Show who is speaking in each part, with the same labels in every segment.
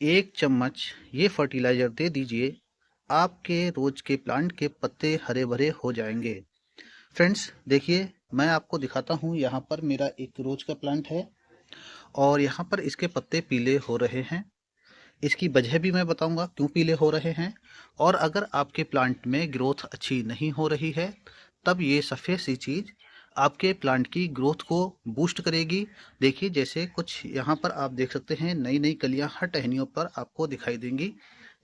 Speaker 1: 1 चम्मच ये फर्टिलाइज़र दे दीजिए, आपके रोज़ के प्लांट के पत्ते हरे भरे हो जाएंगे। फ्रेंड्स देखिए, मैं आपको दिखाता हूँ। यहाँ पर मेरा एक रोज़ का प्लांट है और यहाँ पर इसके पत्ते पीले हो रहे हैं। इसकी वजह भी मैं बताऊंगा क्यों पीले हो रहे हैं। और अगर आपके प्लांट में ग्रोथ अच्छी नहीं हो रही है, तब ये सफ़ेद सी चीज़ आपके प्लांट की ग्रोथ को बूस्ट करेगी। देखिए, जैसे कुछ यहाँ पर आप देख सकते हैं, नई नई कलियाँ हर टहनियों पर आपको दिखाई देंगी।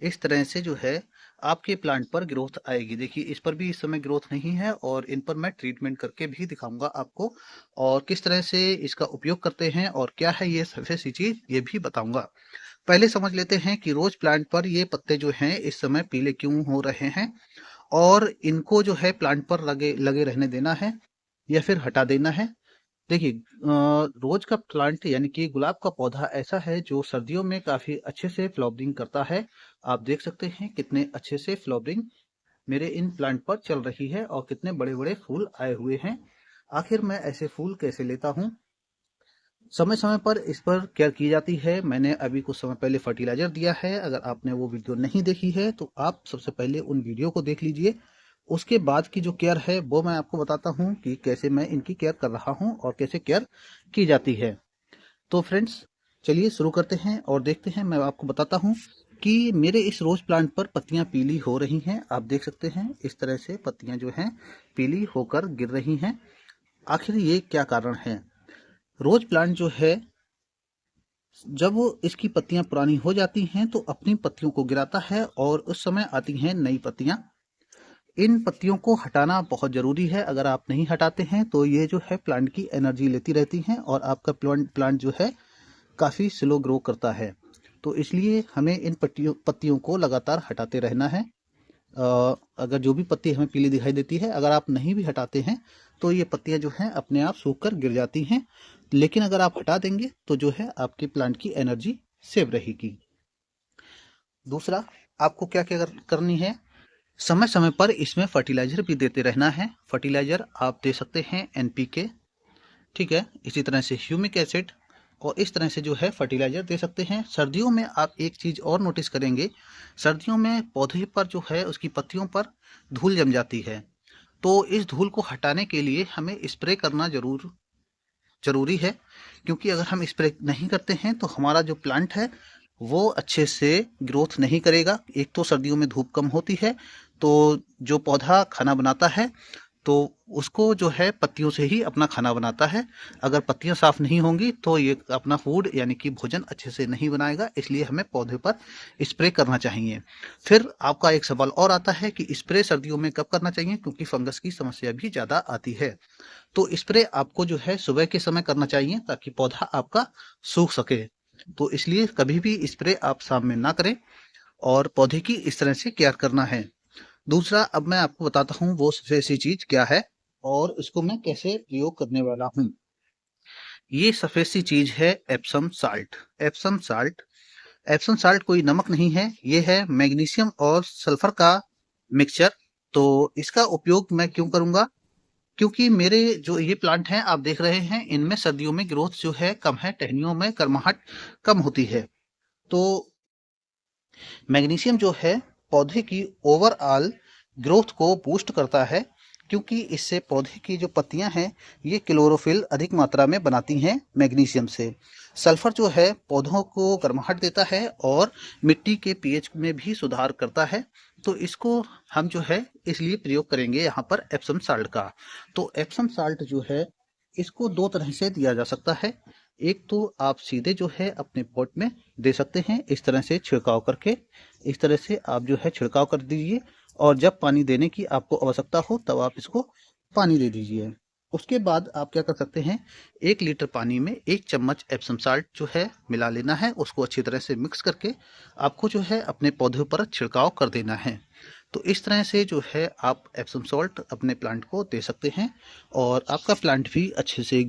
Speaker 1: इस तरह से जो है आपके प्लांट पर ग्रोथ आएगी। देखिए, इस पर भी इस समय ग्रोथ नहीं है और इन पर मैं ट्रीटमेंट करके भी दिखाऊंगा आपको, और किस तरह से इसका उपयोग करते हैं और क्या है ये सफ़ेद सी चीज़, ये भी बताऊंगा। पहले समझ लेते हैं कि रोज प्लांट पर ये पत्ते जो हैं इस समय पीले क्यों हो रहे हैं, और इनको जो है प्लांट पर लगे लगे रहने देना है या फिर हटा देना है। देखिए, रोज का प्लांट यानी कि गुलाब का पौधा ऐसा है जो सर्दियों में काफी अच्छे से फ्लावरिंग करता है। आप देख सकते हैं कितने अच्छे से फ्लावरिंग मेरे इन प्लांट पर चल रही है और कितने बड़े बड़े फूल आए हुए हैं। आखिर मैं ऐसे फूल कैसे लेता हूँ? समय समय पर इस पर केयर की जाती है। मैंने अभी कुछ समय पहले फर्टिलाइजर दिया है। अगर आपने वो वीडियो नहीं देखी है तो आप सबसे पहले उन वीडियो को देख लीजिए। उसके बाद की जो केयर है वो मैं आपको बताता हूँ कि कैसे मैं इनकी केयर कर रहा हूँ और कैसे केयर की जाती है। तो फ्रेंड्स, चलिए शुरू करते हैं और देखते हैं। मैं आपको बताता हूँ कि मेरे इस रोज प्लांट पर पत्तियां पीली हो रही हैं। आप देख सकते हैं इस तरह से पत्तियां जो हैं पीली होकर गिर रही हैं। आखिर ये क्या कारण है? रोज प्लांट जो है, जब वो इसकी पत्तियां पुरानी हो जाती हैं तो अपनी पत्तियों को गिराता है और उस समय आती हैं नई पत्तियां। इन पत्तियों को हटाना बहुत ज़रूरी है। अगर आप नहीं हटाते हैं तो ये जो है प्लांट की एनर्जी लेती रहती हैं और आपका प्लांट जो है काफ़ी स्लो ग्रो करता है। तो इसलिए हमें इन पत्तियों को लगातार हटाते रहना है। अगर जो भी पत्ती हमें पीली दिखाई देती है, अगर आप नहीं भी हटाते हैं तो ये पत्तियां जो हैं अपने आप सूख कर गिर जाती हैं। लेकिन अगर आप हटा देंगे तो जो है आपके प्लांट की एनर्जी सेव रहेगी। दूसरा, आपको क्या क्या करनी है? समय समय पर इसमें फर्टिलाइजर भी देते रहना है। फर्टिलाइजर आप दे सकते हैं एनपीके, ठीक है, इसी तरह से ह्यूमिक एसिड, और इस तरह से जो है फर्टिलाइजर दे सकते हैं। सर्दियों में आप एक चीज़ और नोटिस करेंगे, सर्दियों में पौधे पर जो है उसकी पत्तियों पर धूल जम जाती है। तो इस धूल को हटाने के लिए हमें स्प्रे करना ज़रूरी है, क्योंकि अगर हम स्प्रे नहीं करते हैं तो हमारा जो प्लांट है वो अच्छे से ग्रोथ नहीं करेगा। एक तो सर्दियों में धूप कम होती है, तो जो पौधा खाना बनाता है तो उसको जो है पत्तियों से ही अपना खाना बनाता है। अगर पत्तियां साफ नहीं होंगी तो ये अपना फूड यानी कि भोजन अच्छे से नहीं बनाएगा। इसलिए हमें पौधे पर स्प्रे करना चाहिए। फिर आपका एक सवाल और आता है कि स्प्रे सर्दियों में कब करना चाहिए, क्योंकि फंगस की समस्या भी ज़्यादा आती है। तो स्प्रे आपको जो है सुबह के समय करना चाहिए ताकि पौधा आपका सूख सके। तो इसलिए कभी भी स्प्रे आप शाम में ना करें और पौधे की इस तरह से केयर करना है। दूसरा, अब मैं आपको बताता हूँ वो सबसे ऐसी चीज क्या है और इसको मैं कैसे प्रयोग करने वाला हूँ। ये सफेद सी चीज है Epsom salt. Epsom salt, Epsom salt कोई नमक नहीं है, ये है मैग्नीशियम और सल्फर का मिक्सचर। तो इसका उपयोग मैं क्यों करूंगा? क्योंकि मेरे जो ये प्लांट हैं आप देख रहे हैं, इनमें सर्दियों में ग्रोथ जो है कम है, टहनियों में गर्माहट कम होती है। तो मैग्नीशियम जो है पौधे की ओवरऑल ग्रोथ को बूस्ट करता है, क्योंकि इससे पौधे की जो पत्तियां हैं ये क्लोरोफिल अधिक मात्रा में बनाती हैं मैग्नीशियम से। सल्फर जो है पौधों को गर्माहट देता है और मिट्टी के पीएच में भी सुधार करता है। तो इसको हम जो है इसलिए प्रयोग करेंगे यहाँ पर एप्सम साल्ट का। तो एप्सम साल्ट जो है इसको दो तरह से दिया जा सकता है। एक तो आप सीधे जो है अपने पॉट में दे सकते हैं इस तरह से छिड़काव करके। इस तरह से आप जो है छिड़काव कर दीजिए और जब पानी देने की आपको आवश्यकता हो तब आप इसको पानी दे दीजिए। उसके बाद आप क्या कर सकते हैं, 1 लीटर पानी में 1 चम्मच एप्सम साल्ट जो है मिला लेना है। उसको अच्छी तरह से मिक्स करके आपको जो है अपने पौधे पर छिड़काव कर देना है। तो इस तरह से जो है आप एप्सम सॉल्ट अपने प्लांट को दे सकते हैं और आपका प्लांट भी अच्छे से